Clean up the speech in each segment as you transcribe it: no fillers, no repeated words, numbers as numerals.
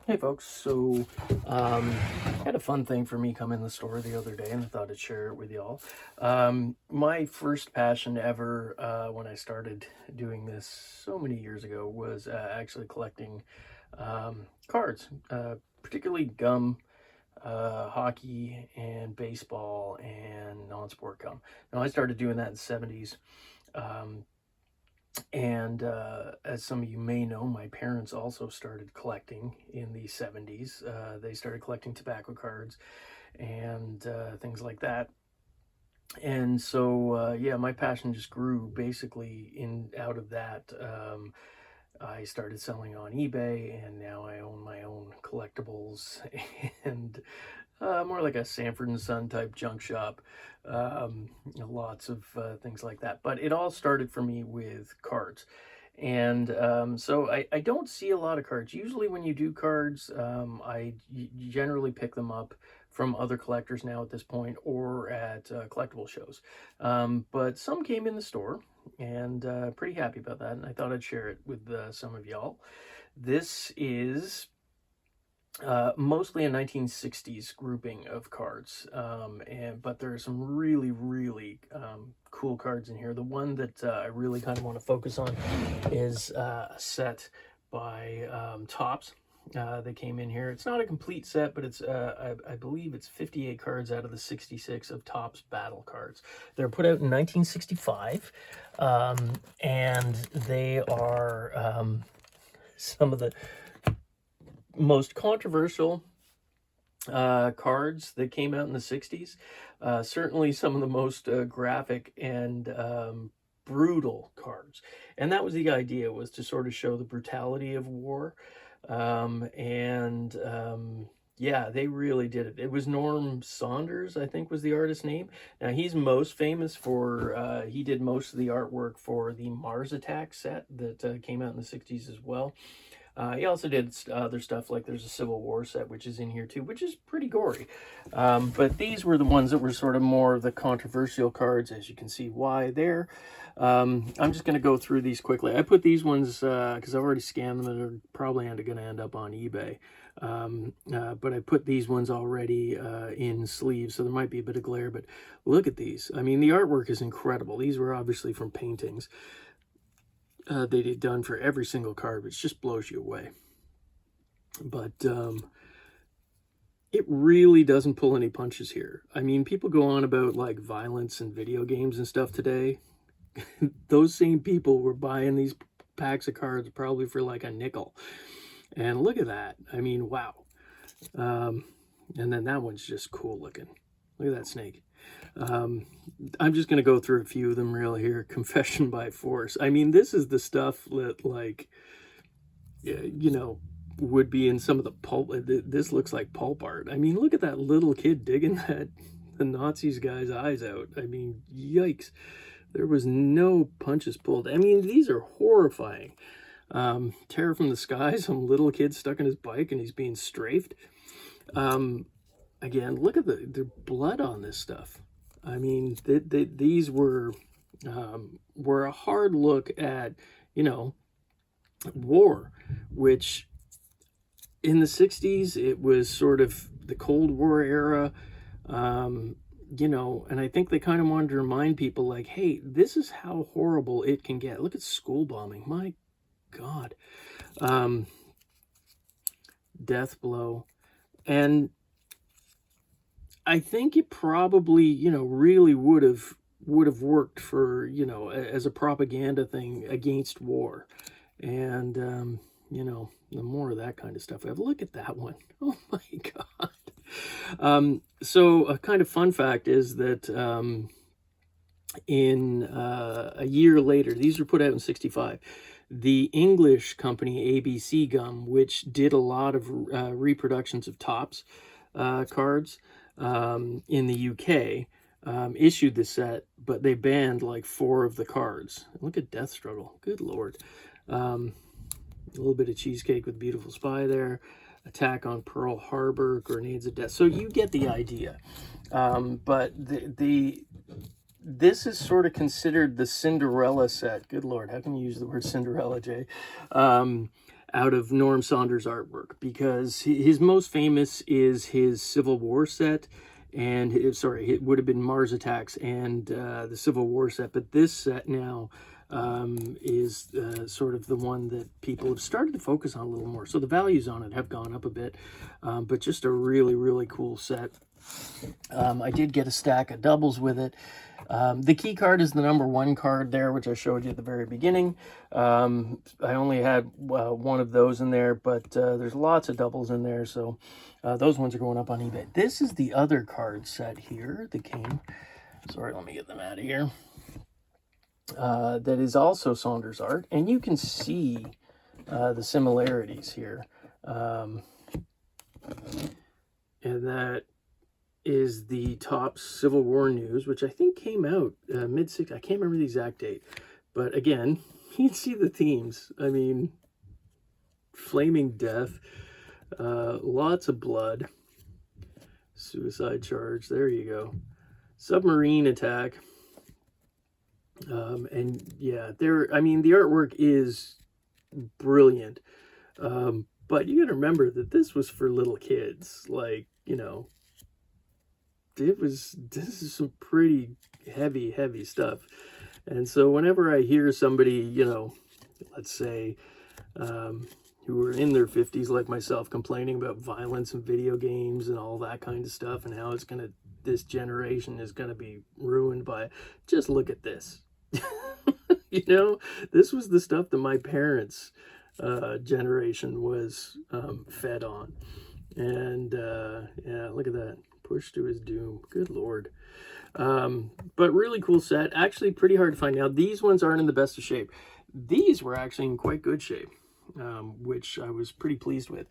Hey folks, had a fun thing for me come in the store the other day and I thought I'd share it with y'all. My first passion ever when I started doing this so many years ago was actually collecting cards, particularly gum, hockey and baseball and non-sport gum. Now I started doing that in the 70s. Um, and as some of you may know, my parents also started collecting in the 70s. They started collecting tobacco cards and things like that. And yeah, my passion just grew basically in out of that. I started selling on eBay, and now I own my own collectibles and more like a Sanford and Son type junk shop. Lots of things like that. But it all started for me with cards. And I don't see a lot of cards. Usually, when you do cards, you generally pick them up from other collectors now at this point or at collectible shows. But some came in the store, and pretty happy about that. And I thought I'd share it with some of y'all. This is mostly a 1960s grouping of cards, but there are some really cool cards in here. The one that I really kind of want to focus on is a set by Topps. They came in here. It's not a complete set, but it's I believe it's 58 cards out of the 66 of Topps battle cards. They're put out in 1965, and they are some of the most controversial cards that came out in the 60s. Certainly some of the most graphic and brutal cards. And that was the idea, was to sort of show the brutality of war. Yeah, they really did it. It was Norm Saunders, I think was the artist's name. Now, he's most famous for, he did most of the artwork for the Mars Attack set that came out in the 60s as well. He also did other stuff, like there's a Civil War set, which is in here too, which is pretty gory. But these were the ones that were sort of more of the controversial cards, as you can see why there. I'm just going to go through these quickly. I put these ones, because I've already scanned them and they're probably going to end up on eBay. But I put these ones already in sleeves, so there might be a bit of glare, but look at these. I mean, the artwork is incredible. These were obviously from paintings they did done for every single card, which just blows you away. But it really doesn't pull any punches here. I mean, people go on about like violence and video games and stuff today. Those same people were buying these packs of cards probably for like a nickel. And look at that. I mean, wow. And then that one's just cool looking. Look at that snake. I'm just going to go through a few of them real here. Confession by Force. I mean, this is the stuff that, like, you know, would be in some of the pulp. This looks like pulp art. I mean, look at that little kid digging the Nazis guy's eyes out. I mean, yikes. There was no punches pulled. I mean, these are horrifying. Terror from the Sky, some little kid stuck in his bike and he's being strafed. Again, look at the blood on this stuff. I mean, these were a hard look at, you know, war, which in the 60s, it was sort of the Cold War era, you know, and I think they kind of wanted to remind people, like, hey, this is how horrible it can get. Look at school bombing. My God. Death blow. And I think it probably, you know, really would have worked for, you know, as a propaganda thing against war. And, you know, the more of that kind of stuff. Look at that one. Oh, my God. So a kind of fun fact is that in a year later, these were put out in 65, the English company ABC Gum, which did a lot of reproductions of Topps cards in the UK, issued the set, but they banned like 4 of the cards. Look at Death Struggle. Good Lord. A little bit of Cheesecake with Beautiful Spy there. Attack on Pearl Harbor, Grenades of Death. So you get the idea. But this is sort of considered the Cinderella set. Good Lord, how can you use the word Cinderella, Jay? out of Norm Saunders artwork, because his most famous is his Civil War set, and sorry, it would have been Mars Attacks and the Civil War set, but this set now is sort of the one that people have started to focus on a little more. So the values on it have gone up a bit, but just a really, really cool set. I did get a stack of doubles with it. The key card is the #1 card there, which I showed you at the very beginning. I only had one of those in there, but there's lots of doubles in there, so those ones are going up on eBay. This is the other card set here that came. Sorry, let me get them out of here. That is also Saunders art, and you can see the similarities here. And that is the Topps Civil War News, which I think came out mid-60s. I can't remember the exact date. But again, you can see the themes. I mean, flaming death, lots of blood, suicide charge, there you go. Submarine attack. And yeah, I mean, the artwork is brilliant. But you got to remember that this was for little kids. Like, you know, this is some pretty heavy stuff. And so whenever I hear somebody, you know, let's say who are in their 50s like myself complaining about violence in video games and all that kind of stuff, and how this generation is gonna be ruined by it, just look at this. You know, this was the stuff that my parents generation was fed on. And yeah, look at that. Pushed to his doom. Good Lord. But really cool set. Actually pretty hard to find. Now, these ones aren't in the best of shape. These were actually in quite good shape, which I was pretty pleased with.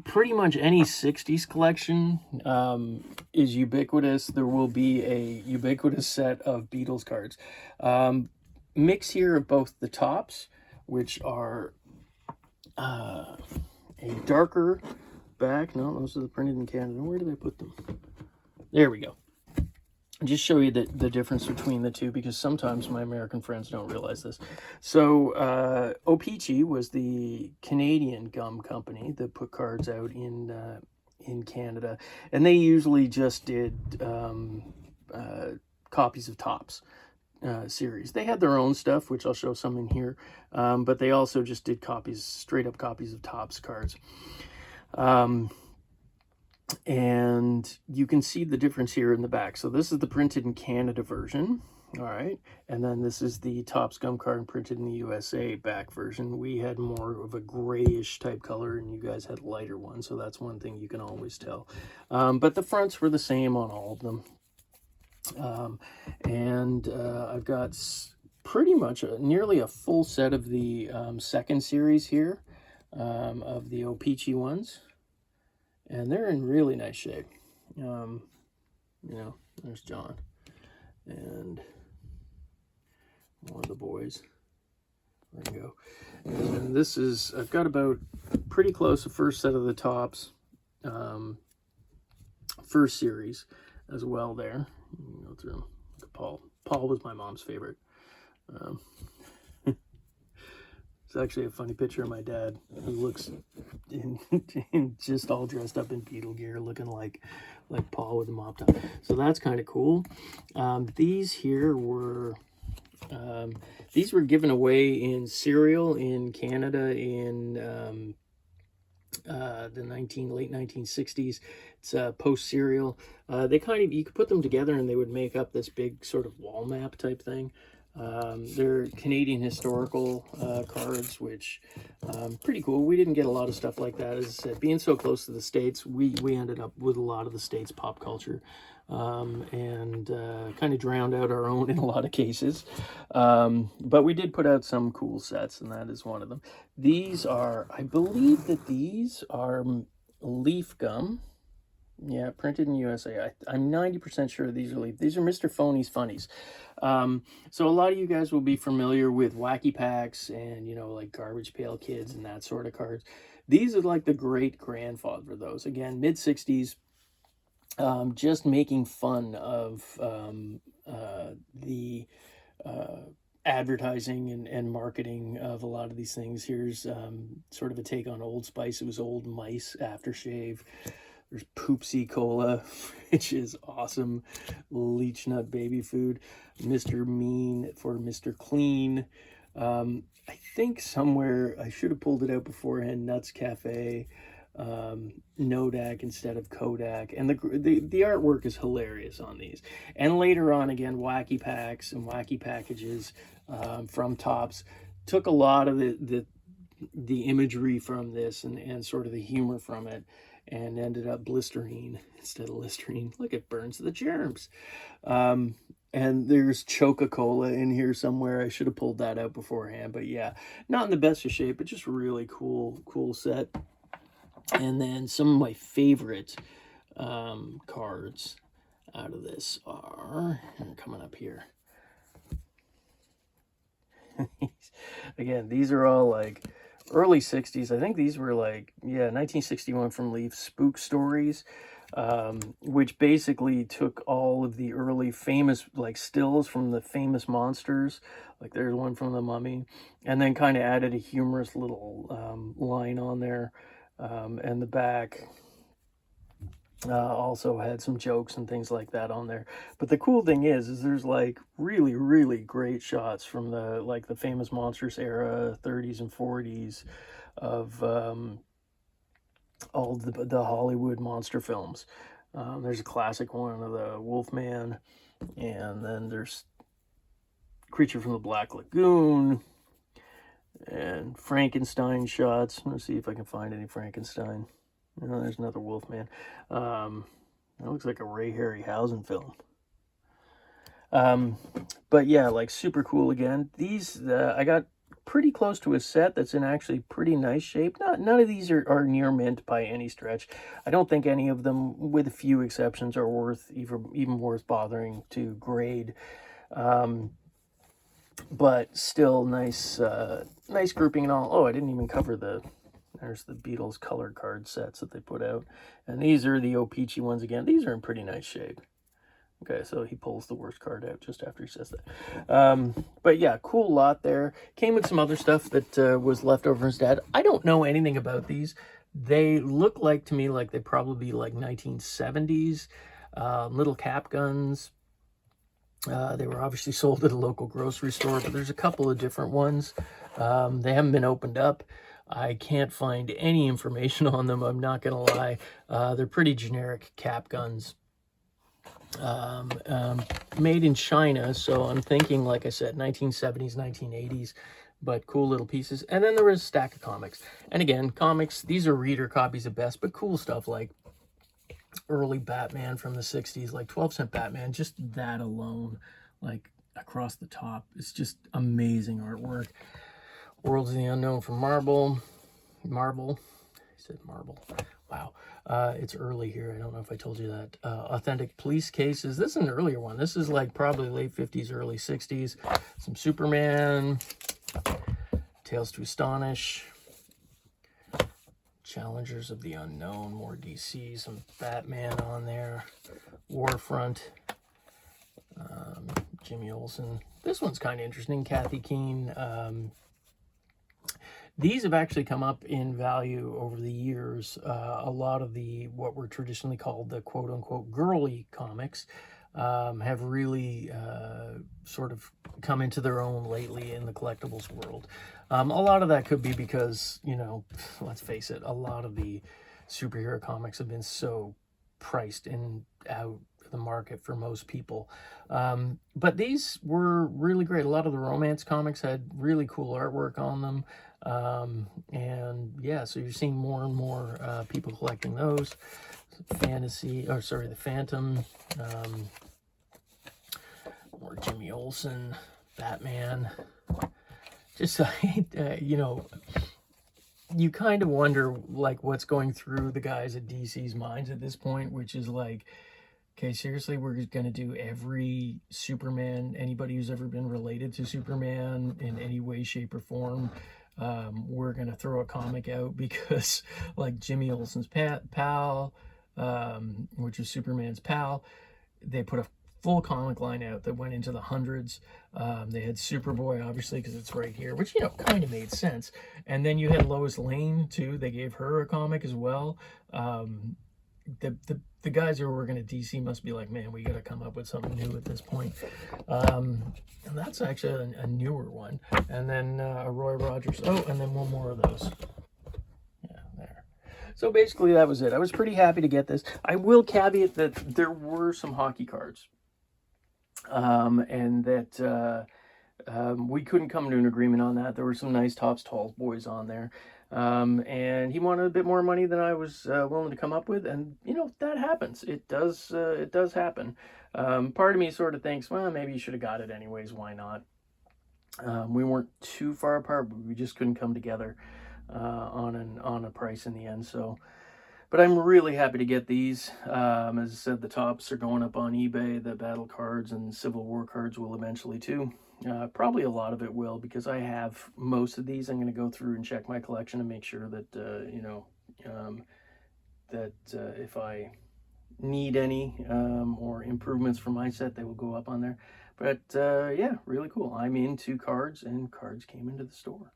Pretty much any 60s collection is ubiquitous. There will be a ubiquitous set of Beatles cards. Mix here of both the tops, which are a darker back. No, those are the printed in Canada. Where did I put them? There we go. Just show you the difference between the two, because sometimes my American friends don't realize this. So O-Pee-Chee was the Canadian gum company that put cards out in Canada, and they usually just did copies of Topps series. They had their own stuff, which I'll show some in here, but they also just did straight up copies of Topps cards. And you can see the difference here in the back. So this is the printed in Canada version, all right, and then this is the Topps gum card printed in the USA back version. We had more of a grayish type color, and you guys had a lighter one, so that's one thing you can always tell. But the fronts were the same on all of them. I've got pretty much nearly a full set of the second series here of the O-Pee-Chee ones. And they're in really nice shape. You know, there's John and one of the boys. There you go. And this is, I've got about pretty close the first set of the Topps first series as well there. You can go through them. Look at Paul. Paul was my mom's favorite. It's actually a funny picture of my dad, who looks in just all dressed up in Beatle gear, looking like Paul with a mop top. So that's kind of cool. These here were given away in cereal in Canada in the late 1960s. It's post cereal. They you could put them together and they would make up this big sort of wall map type thing. They're Canadian historical cards, which pretty cool. We didn't get a lot of stuff like that. As I said, being so close to the States, we ended up with a lot of the States pop culture, and kind of drowned out our own in a lot of cases. But we did put out some cool sets, and that is one of them. These are, I believe that these are leaf gum. Yeah, printed in USA. I'm 90% sure these are leaf. These are Mr. Phony's Funnies. So a lot of you guys will be familiar with Wacky Packs and, you know, like Garbage Pail Kids and that sort of cards. These are like the great grandfather of those. Again, mid-60s, just making fun of the advertising and marketing of a lot of these things. Here's sort of a take on Old Spice. It was Old Mice aftershave. There's Poopsie Cola, which is awesome. Leech Nut baby food. Mr. Mean for Mr. Clean. I think somewhere, I should have pulled it out beforehand, Nuts Cafe, Nodak instead of Kodak. And the artwork is hilarious on these. And later on, again, Wacky Packs and Wacky Packages from Tops took a lot of the imagery from this and sort of the humor from it, and ended up Blisterine instead of Listerine. Look, it burns the germs. And there's Coca-Cola in here somewhere. I should have pulled that out beforehand, but yeah, not in the best of shape, but just really cool set. And then some of my favorite cards out of this are coming up here. Again, these are all like early 60s. I think these were like, yeah, 1961 from Leaf Spook Stories, which basically took all of the early famous like stills from the famous monsters. Like there's one from The Mummy, and then kind of added a humorous little line on there. And the back also had some jokes and things like that on there. But the cool thing is there's like really great shots from the famous monsters era, 30s and 40s, of all the Hollywood monster films. There's a classic one of the Wolfman, and then there's Creature from the Black Lagoon, and Frankenstein shots. Let's see if I can find any Frankenstein. Oh, there's another Wolfman. That looks like a Ray Harryhausen film. But yeah, like super cool again. These, I got pretty close to a set that's in actually pretty nice shape. None of these are near mint by any stretch. I don't think any of them, with a few exceptions, are worth even worth bothering to grade. But still nice, nice grouping and all. Oh, I didn't even cover there's the Beatles colored card sets that they put out. And these are the O-Peachy ones again. These are in pretty nice shape. Okay, so he pulls the worst card out just after he says that. But yeah, cool lot there. Came with some other stuff that was left over from his dad. I don't know anything about these. They look like to me like they probably be like 1970s. Little cap guns. They were obviously sold at a local grocery store, but there's a couple of different ones. They haven't been opened up. I can't find any information on them, I'm not going to lie. They're pretty generic cap guns. Made in China, so I'm thinking, like I said, 1970s, 1980s, but cool little pieces. And then there was a stack of comics. And again, comics, these are reader copies at best, but cool stuff like early Batman from the 60s, like 12-cent Batman, just that alone, like across the top. It's just amazing artwork. Worlds of the Unknown from Marvel. I said Marvel. Wow. It's early here. I don't know if I told you that. Authentic Police Cases. This is an earlier one. This is like probably late 50s, early 60s. Some Superman. Tales to Astonish. Challengers of the Unknown. More DC. Some Batman on there. Warfront. Jimmy Olsen. This one's kind of interesting. Kathy Keene. These have actually come up in value over the years. A lot of what were traditionally called the quote-unquote girly comics have really sort of come into their own lately in the collectibles world. A lot of that could be because, you know, let's face it, a lot of the superhero comics have been so priced and out of the market for most people. But these were really great. A lot of the romance comics had really cool artwork on them. And yeah, so you're seeing more and more people collecting those. The Phantom, more Jimmy Olsen, Batman. Just, you know, you kind of wonder like what's going through the guys at DC's minds at this point, which is like, okay, seriously, we're just going to do every Superman, anybody who's ever been related to Superman in any way, shape, or form. We're going to throw a comic out because, like, Jimmy Olsen's pal, which is Superman's pal, they put a full comic line out that went into the hundreds. They had Superboy, obviously, because it's right here, which, you know, kind of made sense. And then you had Lois Lane, too. They gave her a comic as well. The guys who were working at DC must be like, man, we got to come up with something new at this point. And that's actually a newer one. And then a Roy Rogers. Oh, and then one more of those. Yeah, there. So basically that was it. I was pretty happy to get this. I will caveat that there were some hockey cards. And that we couldn't come to an agreement on that. There were some nice Topps Tall boys on there. And he wanted a bit more money than I was willing to come up with, and you know that happens. It does happen. Part of me sort of thinks, well, maybe you should have got it anyways. Why not? We weren't too far apart, but we just couldn't come together on a price in the end. So, but I'm really happy to get these. As I said, the Topps are going up on eBay. The battle cards and Civil War cards will eventually too. Probably a lot of it will, because I have most of these. I'm going to go through and check my collection and make sure that, you know, that if I need any or improvements for my set, they will go up on there. But yeah, really cool. I'm into cards, and cards came into the store.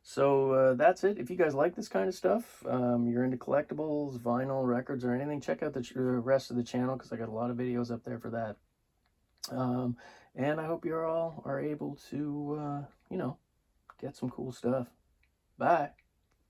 So that's it. If you guys like this kind of stuff, you're into collectibles, vinyl, records, or anything, check out the rest of the channel, because I got a lot of videos up there for that. And I hope you all are able to, you know, get some cool stuff. Bye.